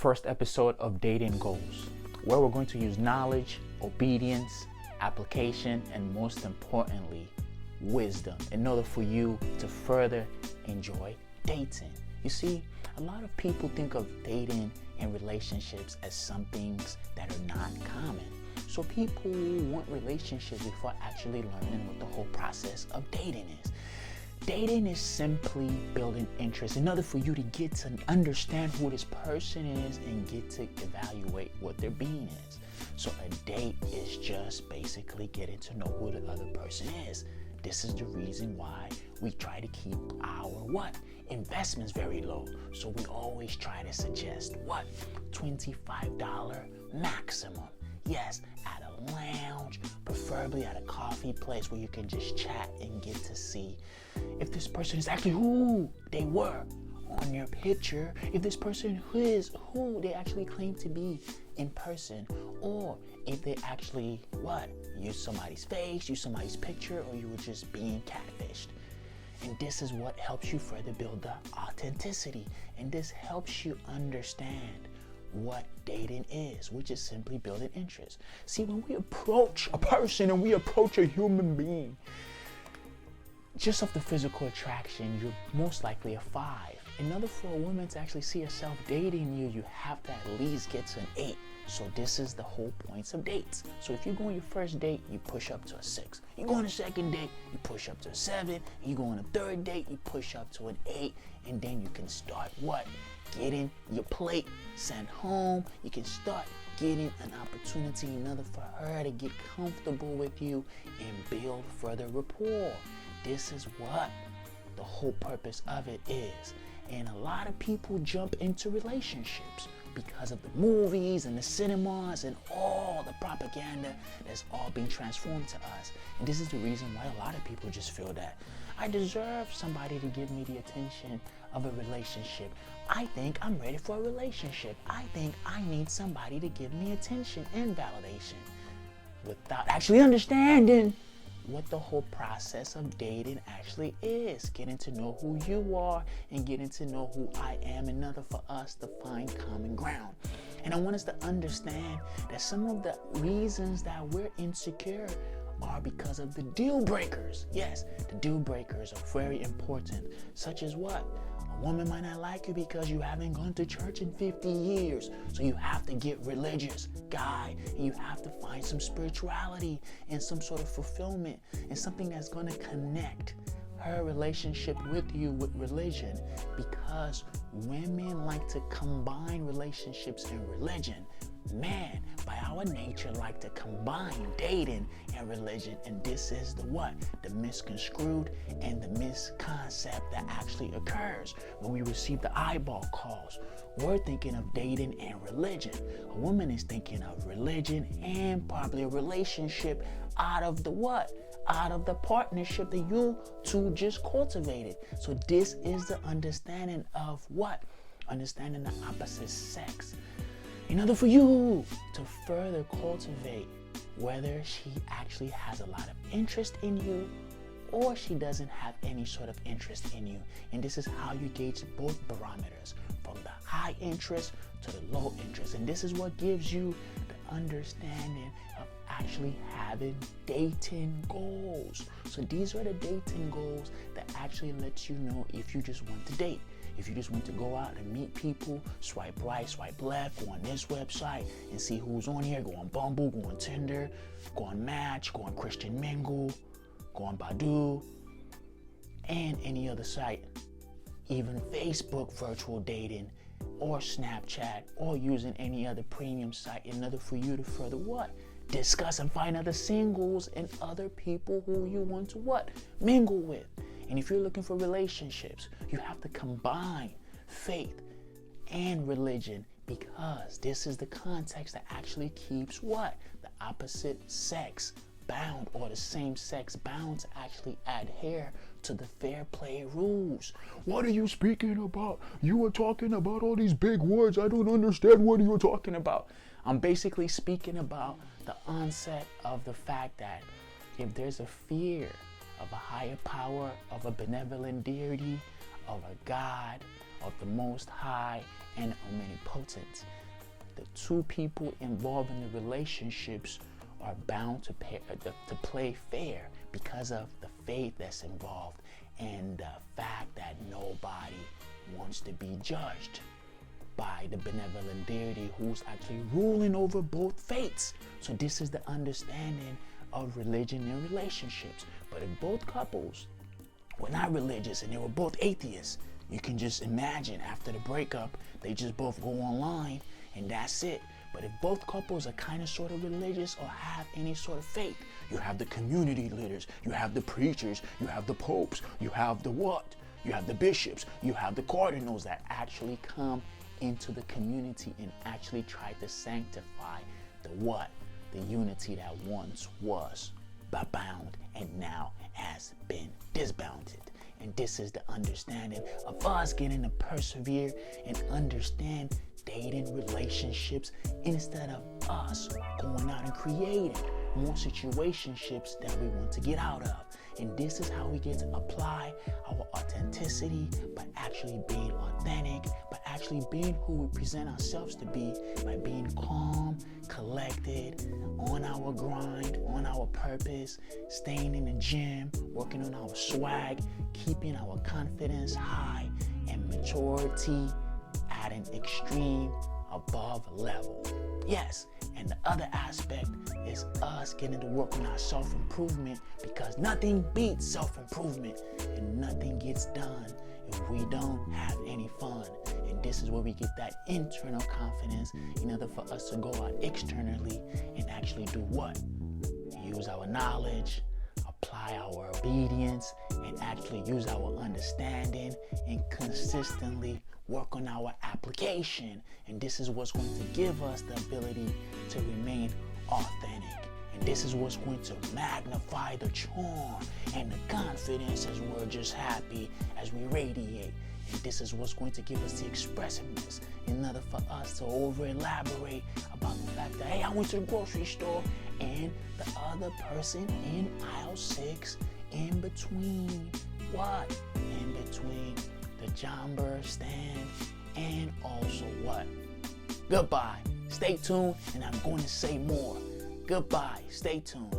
first episode of Dating Goals, where we're going to use knowledge, obedience, application, and most importantly, wisdom in order for you to further enjoy dating. You see, a lot of people think of dating and relationships as some things that are not common. So people want relationships before actually learning what the whole process of dating is. Dating is simply building interest in order for you to get to understand who this person is and get to evaluate what their being is. So a date is just basically getting to know who the other person is. This is the reason why we try to keep our investments very low. So we always try to suggest $25 maximum. Yes, at a lounge, preferably at a coffee place where you can just chat and get to see if this person is actually who they were on your picture, if this person is who they actually claim to be in person, or if they actually use somebody's face, use somebody's picture, or you were just being catfished. And this is what helps you further build the authenticity, and this helps you understand what dating is, which is simply building interest. See, when we approach a person and we approach a human being, just off the physical attraction, you're most likely a 5. In order for a woman to actually see herself dating you, you have to at least get to an 8. So this is the whole points of dates. So if you go on your first date, you push up to a 6. You go on a second date, you push up to a 7. You go on a third date, you push up to an 8. And then you can start getting your plate sent home. You can start getting an opportunity in order for her to get comfortable with you and build further rapport. This is what the whole purpose of it is. And a lot of people jump into relationships because of the movies and the cinemas and all the propaganda that's all being transformed to us. And this is the reason why a lot of people just feel that I deserve somebody to give me the attention of a relationship. I think I'm ready for a relationship. I think I need somebody to give me attention and validation, without actually understanding what the whole process of dating actually is. Getting to know who you are and getting to know who I am in order for us to find common ground. And I want us to understand that some of the reasons that we're insecure are because of the deal breakers. Yes, the deal breakers are very important, such as a woman might not like you because you haven't gone to church in 50 years. So you have to get religious, guy, and you have to find some spirituality and some sort of fulfillment and something that's going to connect her relationship with you with religion, because women like to combine relationships and religion. Man, by our nature, like to combine dating and religion, and this is the misconstrued and the misconcept that actually occurs when we receive the eyeball calls. We're thinking of dating and religion. A woman is thinking of religion and probably a relationship out of the partnership that you two just cultivated. So this is the understanding of understanding the opposite sex. In order for you to further cultivate whether she actually has a lot of interest in you or she doesn't have any sort of interest in you. And this is how you gauge both barometers, from the high interest to the low interest. And this is what gives you the understanding of actually having dating goals. So these are the dating goals that actually let you know if you just want to date. If you just want to go out and meet people, swipe right, swipe left, go on this website and see who's on here, go on Bumble, go on Tinder, go on Match, go on Christian Mingle, go on Badoo, and any other site, even Facebook virtual dating, or Snapchat, or using any other premium site in order for you to further discuss and find other singles and other people who you want to mingle with. And if you're looking for relationships, you have to combine faith and religion, because this is the context that actually keeps the opposite sex bound, or the same sex bound, to actually adhere to the fair play rules. What are you speaking about? You were talking about all these big words. I don't understand what you're talking about. I'm basically speaking about the onset of the fact that if there's a fear of a higher power, of a benevolent deity, of a God, of the Most High, and omnipotent. The two people involved in the relationships are bound to play fair because of the faith that's involved and the fact that nobody wants to be judged by the benevolent deity who's actually ruling over both faiths. So this is the understanding of religion and relationships. But if both couples were not religious and they were both atheists, you can just imagine after the breakup, they just both go online and that's it. But if both couples are kind of sort of religious or have any sort of faith, you have the community leaders, you have the preachers, you have the popes, you have the what? You have the bishops, you have the cardinals that actually come into the community and actually try to sanctify the what? The unity that once was bound and now has been disbounded. And this is the understanding of us getting to persevere and understand dating relationships instead of us going out and creating more situationships that we want to get out of. And this is how we get to apply our authenticity by actually being authentic, by actually being who we present ourselves to be, by being calm, collected, on our grind, on our purpose, staying in the gym, working on our swag, keeping our confidence high, and maturity at an extreme above level. Yes, and the other aspect is us getting to work on our self-improvement, because nothing beats self-improvement and nothing gets done if we don't have any fun. And this is where we get that internal confidence in order for us to go out externally and actually do what? Use our knowledge, apply our obedience, and actually use our understanding and consistently work on our application. And this is what's going to give us the ability to remain authentic. And this is what's going to magnify the charm and the confidence as we're just happy, as we radiate. And this is what's going to give us the expressiveness in order for us to over elaborate about the fact that, hey, I went to the grocery store and the other person in aisle 6 in between what? In between the jumper stand and also what? Goodbye. Stay tuned and I'm going to say more. Goodbye. Stay tuned.